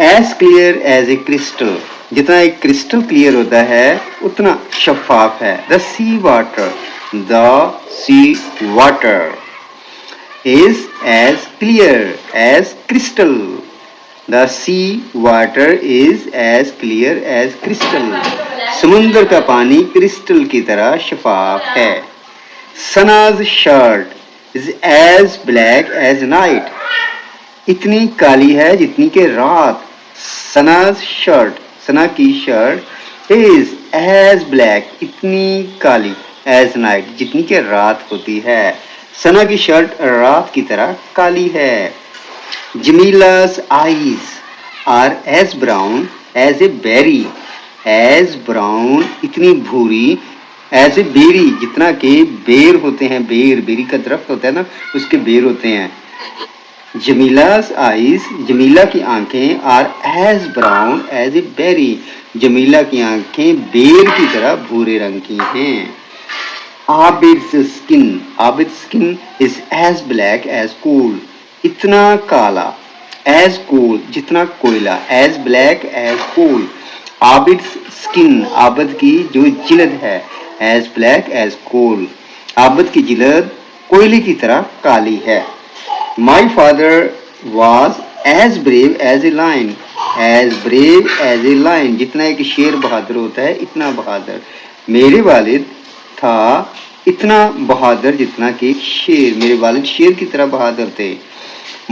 As clear as a crystal, جتنا ایک crystal clear ہوتا ہے اتنا شفاف ہے. The sea water, the sea water is as clear as crystal. The sea water is as clear as crystal. سمندر کا پانی کرسٹل کی طرح شفاف ہے. Sana's shirt is as black as night. اتنی کالی ہے جتنی کہ رات. Sana's shirt، سنا کی شرٹ is as black، اتنی کالی as night، جتنی کہ رات ہوتی ہے. سنا کی شرٹ رات کی طرح کالی ہے. جمیلا's eyes are as brown as a berry. as brown اتنی بھوری، as a berry جتنا کہ بیر ہوتے ہیں. بیری کا درخت ہوتا ہے نا، اس کے بیر ہوتے ہیں. جمیلا's eyes، جمیلا کی آنکھیں are as brown as a berry، Jamila کی آنکھیں بیر کی طرح بھورے رنگ کی ہیں. عابد's skin is as black as coal، اتنا کالا. as coal جتنا کوئلہ، as black as coal. عابد's skin، عابد کی جو جلد ہے as black as coal، عابد کی جلد کوئلے کی طرح کالی ہے. My father was as brave as a lion، as brave as a lion جتنا ایک شیر بہادر ہوتا ہے اتنا بہادر. میرے والد تھا اتنا بہادر جتنا کہ شیر، میرے والد شیر کی طرح بہادر تھے.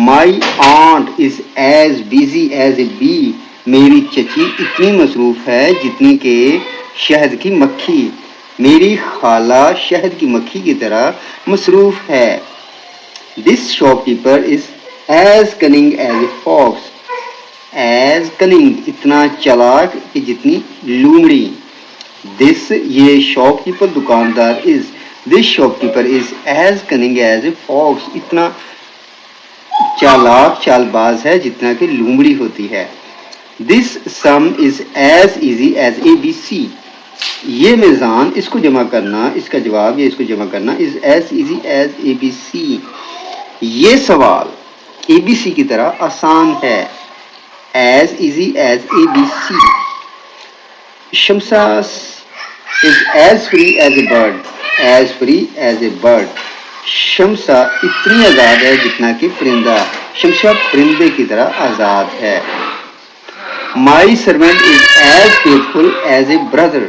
My aunt is as busy as a bee، میری چچی اتنی مصروف ہے جتنی کہ شہد کی مکھی. میری خالہ شہد کی مکھی کی طرح مصروف ہے. This shopkeeper is as cunning as a fox، as cunning اتنا چالاک کہ جتنی لومڑی. This یہ شاپ کیپر دکاندار this shopkeeper is as cunning as a fox، اتنا چالاک چال باز ہے جتنا کہ لومڑی ہوتی ہے. This sum is as easy as ABC، یہ میزان اس کو جمع کرنا، اس کا جواب یا اس کو جمع کرنا is as easy as ABC، یہ سوال ABC کی طرح آسان ہے. as easy as ABC. شمسا is as free as a bird، as free as a bird. شمسا اتنی آزاد ہے جتنا کہ پرندہ، شمسا پرندے کی طرح آزاد ہے. My servant is as faithful as a brother،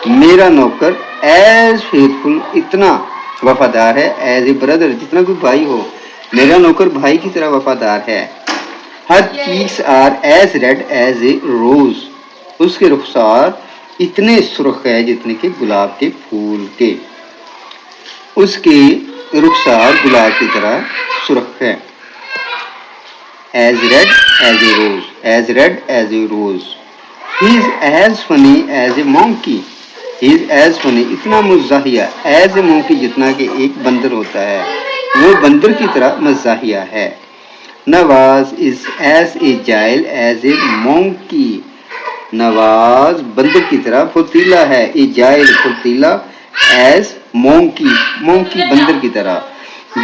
میرا نوکر as faithful اتنا وفادار ہے as a brother جتنا کوئی بھائی ہو. میرا نوکر بھائی کی طرح وفادار ہے. Her cheeks are as red as a rose، اس کے رخسار اتنے سرخ ہے جتنے کہ گلاب کے پھول کے. اس کے رخسار گلاب کی طرح سرخ ہے. as red as a rose، as red as a rose. He is as funny as a monkey، he is as funny اتنا مزاحیہ as a monkey جتنا کہ ایک بندر ہوتا ہے، وہ بندر کی طرح مزاحیہ ہے. نواز is as agile as a monkey، نواز بندر کی طرح پھرتیلا ہے. agile پھرتیلا as monkey، monkey بندر کی طرح.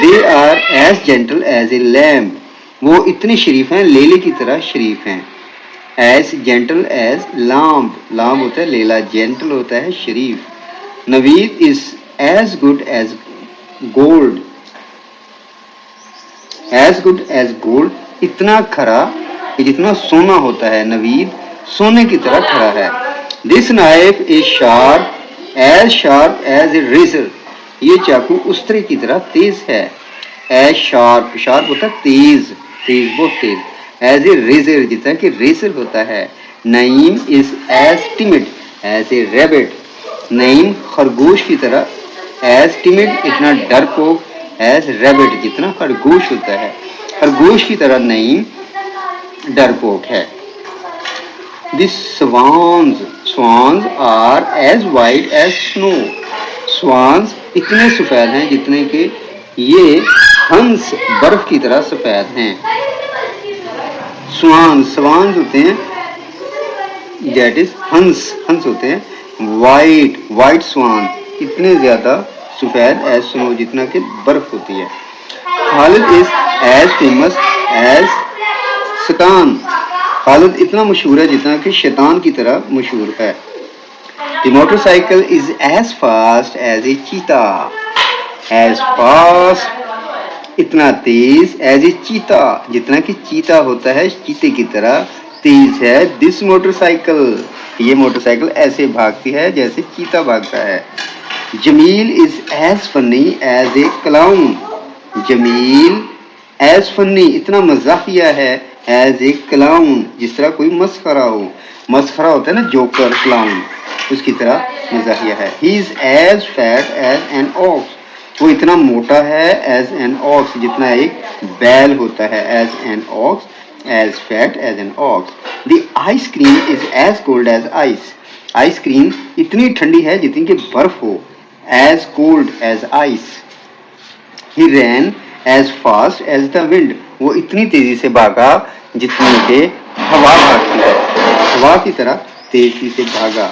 They are as gentle as a lamb، وہ اتنے شریف ہیں لیلے کی طرح شریف ہیں. as gentle as lamb، lamb ہوتا ہے لیلا، gentle ہوتا ہے شریف. نوید is as good as gold، as good as gold اتنا کھرا کہ جتنا سونا ہوتا ہے. نوید سونے کی طرح کھڑا ہے. This knife is sharp as a razor، یہ چاقو استرے کی طرح تیز ہے. as sharp ہوتا ہے تیز، تیز بہت تیز. as a razor جتنا کہ ریزر ہوتا ہے. نعیم is as timid as a rabbit، نعیم خرگوش کی طرح as timid اتنا ڈرپوک as rabbit جتنا خرگوش ہوتا ہے. خرگوش کی طرح نعیم ڈرپوک ہے. The swans are as white as snow، swans اتنے سفید ہیں جتنے کہ یہ ہنس برف کی طرح سفید ہیں. swans ہوتے ہیں that is ہنس ہوتے ہیں. white swan اتنے زیادہ سفید as snow جتنا کہ برف ہوتی ہے. خالد is as famous as Satan، خالد اتنا مشہور ہے جتنا کہ شیطان کی طرح مشہور ہے. The motorcycle is as fast as a cheetah. As fast, اتنا تیز as a cheetah, جتنا کہ چیتا ہوتا ہے چیتے کی طرح تیز ہے. This motorcycle, یہ موٹر سائیکل ایسے بھاگتی ہے جیسے چیتا بھاگتا ہے. جمیل is as funny as a clown. Jamil as funny, اتنا مزاحیہ ہے as a clown, جس طرح کوئی مسخرہ ہو. مسخرہ ہوتا ہے نا جوکر کلاؤن, اس کی طرح مزاحیہ ہے. He is as fat as an ox. وہ اتنا موٹا ہے as an ox, جتنا ایک بیل ہوتا ہے. as an ox, as fat as an ox. The ice cream is as cold as ice. Ice cream اتنی ٹھنڈی ہے جتنی کہ برف ہو. as cold as ice. He ran as fast as the wind. وہ اتنی تیزی سے بھاگا جتنی کہ ہوا بھاگتی ہے. ہوا کی طرح تیزی سے بھاگا.